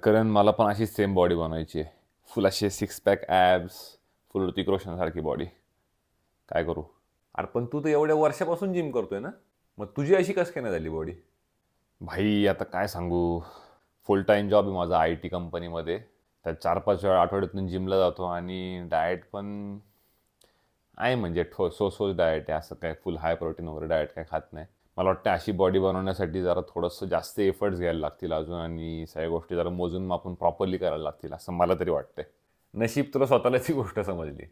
करण मला पण अशी सेम बॉडी बनवायची आहे. फुल असे six pack abs, full Hrithik रोशनसारखी बॉडी. काय करू? अरे पण तू तर एवढ्या वर्षापासून जिम करतोय ना, मग तुझी अशी कसं काय नाही झाली बॉडी? भाई आता काय सांगू, फुल टाईम जॉब आहे माझा आय टी कंपनीमध्ये. त्यात 4-5 वेळा आठवड्यातून जिमला जातो आणि डाएट पण आहे म्हणजे सो डाएट आहे. असं काय फुल हाय प्रोटीन वगैरे डाएट काय खात नाही. मला वाटतं अशी बॉडी बनवण्यासाठी जरा थोडंसं जास्त एफर्ट्स घ्यायला लागतील अजून आणि सगळ्या गोष्टी जरा मोजून मापून प्रॉपरली करायला लागतील असं मला तरी वाटतंय. नशीब तुला स्वतःलाच ही गोष्ट समजली.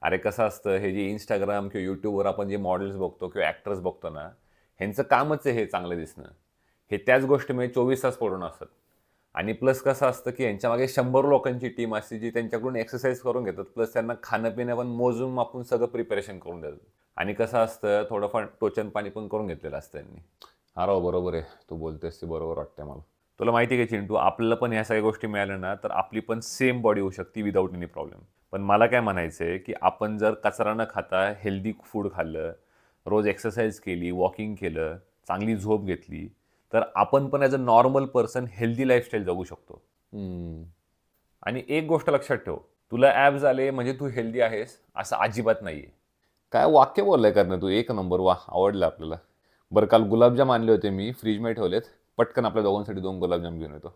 अरे कसं असतं, हे जे इंस्टाग्राम किंवा यूट्यूबवर आपण जे मॉडेल्स बघतो किंवा ॲक्टर्स बघतो ना, ह्यांचं कामच आहे हे चांगलं दिसणं. हे त्याच गोष्टीमध्ये 24 तास पडून असतात. आणि प्लस कसं असतं की यांच्यामागे 100 लोकांची टीम असते जी त्यांच्याकडून एक्सरसाइज करून घेतात, प्लस त्यांना खाणंपिणं पण मोजून मापून सगळं प्रिपरेशन करून देतात. आणि कसं असतं, थोडंफार टोचन पाणी पण करून घेतलेलं असतं त्यांनी. हा राव, बरोबर आहे. तू बोलतेस ते बरोबर वाटतंय मला. तुला माहिती आहे का चिंटू, आपल्याला पण ह्या सगळ्या गोष्टी मिळाल्या ना तर आपली पण सेम बॉडी होऊ शकते विदाऊट एनी प्रॉब्लेम. पण मला काय म्हणायचं आहे की आपण जर कचरा न खाता हेल्दी फूड खाल्लं, रोज एक्सरसाइज केली, वॉकिंग केलं, चांगली झोप घेतली, तर आपण पण as a normal person healthy lifestyle जगू शकतो. आणि एक गोष्ट लक्षात ठेव, तुला ॲब्स आले म्हणजे तू हेल्दी आहेस असं अजिबात नाही आहे. काय वाक्य बोललाय करणं तू, एक नंबर. वा, आवडलं आपल्याला. बरं, काल गुलाबजाम आणले होते मी, फ्रीजमध्ये ठेवलेत. पटकन आपल्या दोघांसाठी 2 गुलाबजाम घेऊन येतो.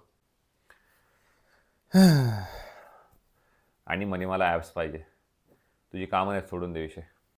आणि म्हणे मला ॲब्स पाहिजे. तुझी कामं नाहीत, सोडून दे विषय.